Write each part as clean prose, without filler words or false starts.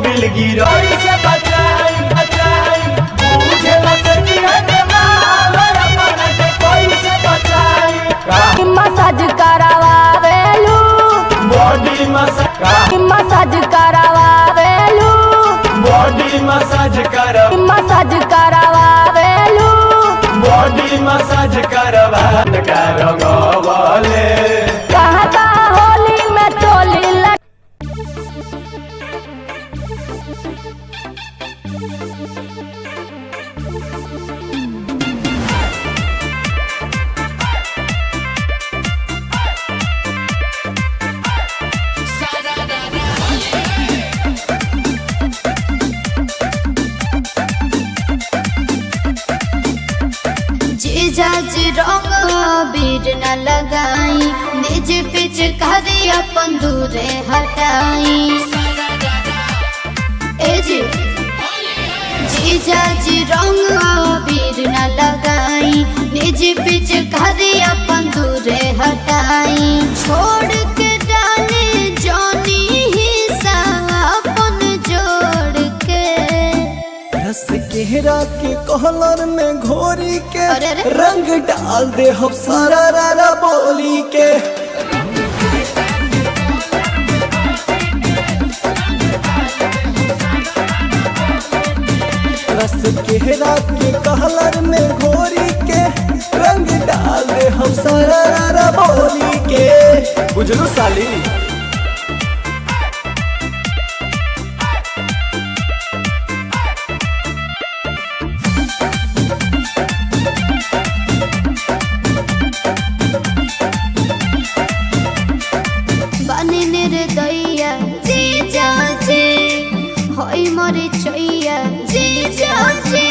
Mobil गिराई से बचाई बचाई मुझे लसकिया के माल अपना के कोई से बचाई मसाज करावेलू बॉडी मसाज मसाज करावेलू बॉडी मसाज करावेलू बॉडी मसाज करवा करवाले कहता होली में टोली जीजाजी रंग बीर न लगाई निज पिच करी अपन दूरे हटाई जीजाजी रंग बीर न लगाई निज पिच करी अपन दूरे हटाई छोड़ के डाले जानी हिस्सा अपन जोड़ के रस केहरा के कहलर में घोरी के अरे रे। रंग डाल दे हम सारा रारा बोली के रस केहरा के कहलर में घोरी के रंग डाल दे हम सारा रारा बोली के बुझलू साली बने निर्दया जीजाजी होई मोरी चैया जीजाजी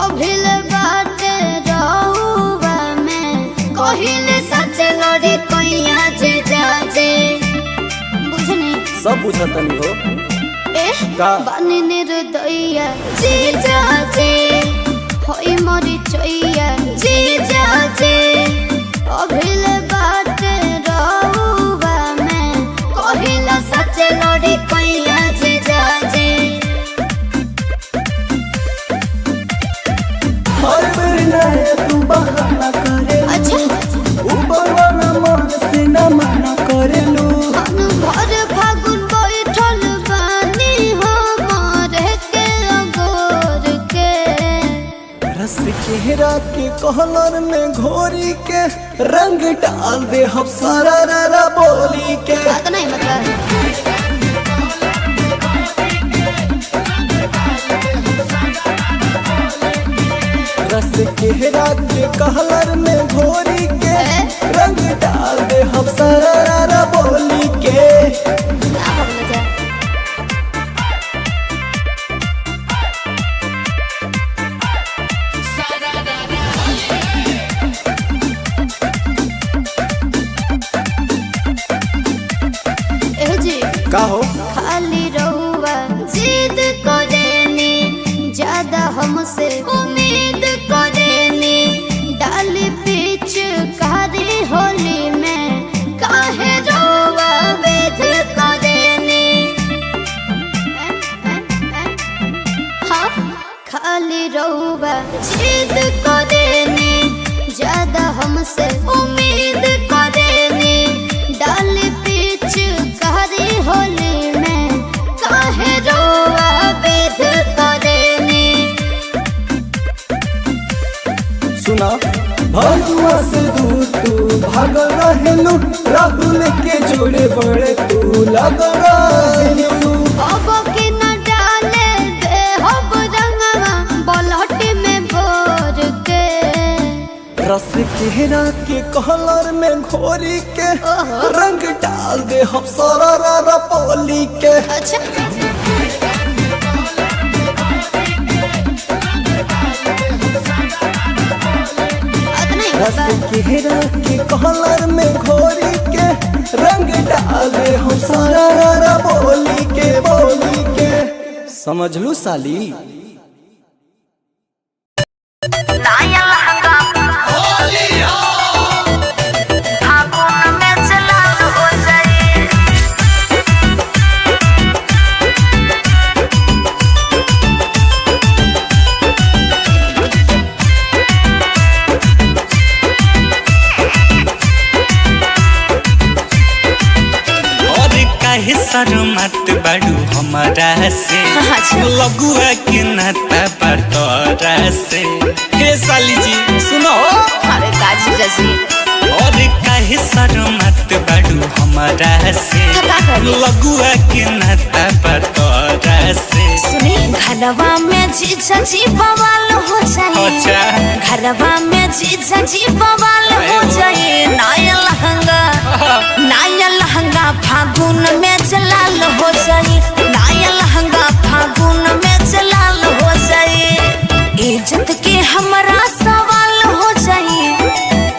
अभिल बात रहुआ में कहिले सच लड़ी कोइया जीजाजी बुझनी सब बुझतनी हो का? बने निर्दया जीजाजी होई मोरी चैया जीजाजी अभिल बात रहुआ में कहिला सच लड़ी कोइया जीजाजी हर बेर नया तू बहाना करे अच्छा ऊपर वाला मन से न मना करेलू भर फागुन बैठल बानी हमारे के अगोर के रस केहरा के कहलर में घोरी के रंग डाल दे हम सारा रारा बोली के बात नहीं मतलब रस केहरा के कहलर में घोरी के रंग डाल दे हम सारा रारा बोली के क्या बोलना चाहे जी का हो खाली रहुआ जिद करेनी ज्यादा हमसे उम्मीद करेनी डाली पीछ कारी होली में काहे रहुआ वेद करेनी हाँ खाली रहुआ जिद करेनी ज्यादा हमसे उम्मीद करेनी डाली पीछ कारी होली में काहे रोआ वेद करेनी सुना भगवा से दूर तू भाग रहेलू राहुल के जोड़े बड़े तू लग रहेलू अब के न डाले दे हब रंगवा बलहट में भोर के रस केहरा के कहलर में घोरी के रंग डाल दे हम सारा रारा बोली के अच्छा रस केहरा के कहलर में घोरी के रंग डाल दे हम सारा रारा बोली के समझलू साली काहे शर्मात बाड़ू हमारा से लगुआ के नाता बटोरा से। हे साली जी सुनो। अरे काजी जैसी और काहे शर्मात बाड़ू हमारा से लगुआ के नाता बटोरा से। सुनी घरवा में जीजा जी बवाल हो जाए, घरवा में जीजा जी बवाल हो जाए। नया लहंगा फागुन में जलाल हो जाए, नया लहंगा फागुन में जलाल हो जाए। इज्जत के हमरा सवाल हो जाए,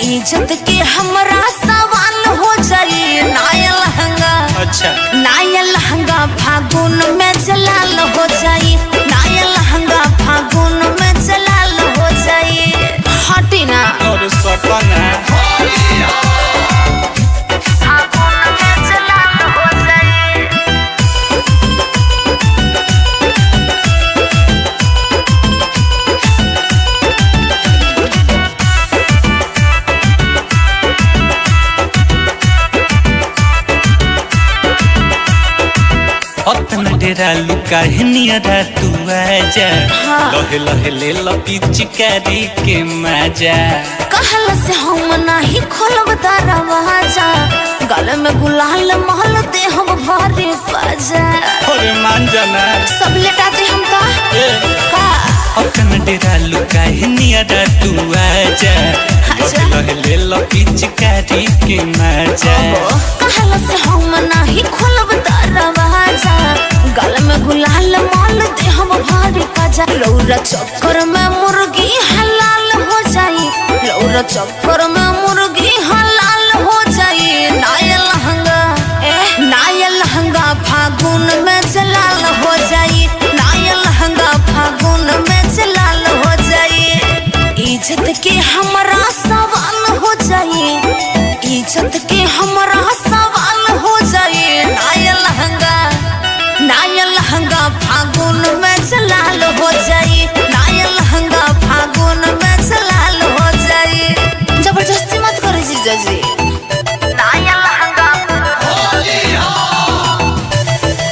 इज्जत के हमरा सवाल हो जाए। नया लहंगा फागुन में जलाल हो जाए, नया लहंगा फागुन में जलाल हो जाए। हटी ना और सपना फागुन में जलाल हो जाए। अपना डेरा लुका है नियरा तू आजा। लहे लहे ले लपी चिकारी के मजा। कहल से हम नहीं खोलब दरवाजा, गले में गुलाल महल दे हम भरे बाजा। अरे मान जाना सब लेटाते हम का अपना डेरा लुका है नियरा तू आजा। लहे लहे ले लपी चिकारी के मजा। कहल से हम नहीं खोलब दरवाजा, गले में गुलाल महल दे हम भरे बाजा। लौरा चक्कर में मुर्गी हलाल हो जाई, लौरा चक्कर में मुर्गी हलाल हो जाई। नया लहंगा फागुन में जलाल हो जाई, नया लहंगा फागुन में जलाल हो जाई। इज्जत के हमरा सवाल हो जाई, इज्जत के हमरा सवाल हो जाई। नया लहंगा फागुन में जलाल हो जाई, नया लहंगा फागुन में जलाल हो जाई। जबरदस्ती मत करो जीजा जी। नया लहंगा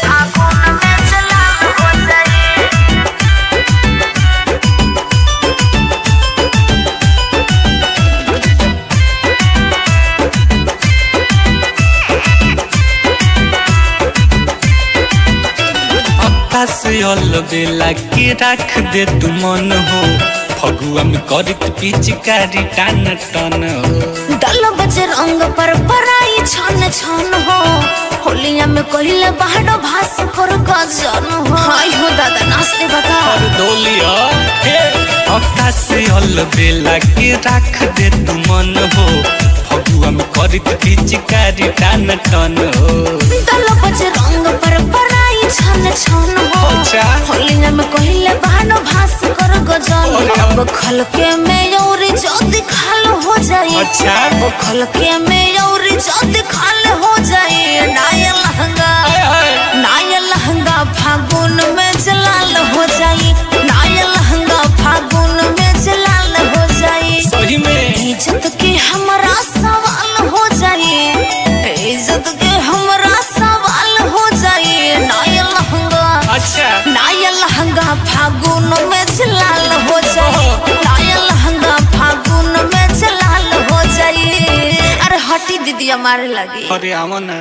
फागुन में जलाल हो जाई। से बेला के रख दे तू मन हो। फगुआ में करत पिचकारी टान टन हो। दल बजे रंग पर पराई छन छन हो, होलिया में कहले बाहर भास कर गजन हो। हाय हो दादा नाचते बता और डोलिया हे आकाश बेला के रख दे तू मन हो। फगुआ में करत पिचकारी टान टन हो। दल बजे रंग पर पराई छन छन हो, होलिया में कहले बाहर भास कर गजन। अब खलके में और जल्दी खाल हो जाए, अब खलके में और जल्दी खाल हो जाए। नया लहंगा फागुन में जलाल हो जाए, नया लहंगा फागुन में जलाल हो जाए। सही में इज्जत के हमरा सवाल हो जाए, इज्जत के हमरा सवाल हो जाए। नया लहंगा फागुन में जलाल हो जाए, नया लहंगा फागुन में जलाल हो जाए। अरे हटी दीदी हमारे लगी। अरे आवा ना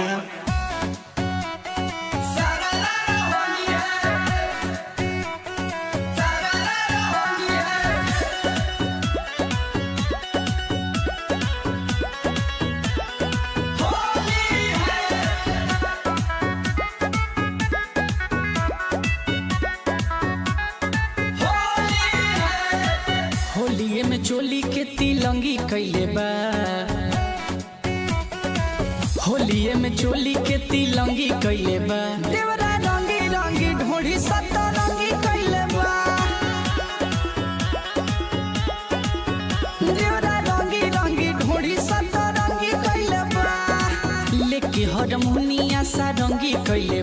होलिये में चोली के तिलंगी कैले बा, होलिये में चोली के तिलंगी कैले बा। देवरा रंगी रंगी ढोढ़ी सतरंगी कैले बा, देवरा रंगी रंगी ढोढ़ी सतरंगी कैले बा। लेके हरमुनिया सारंगी कैले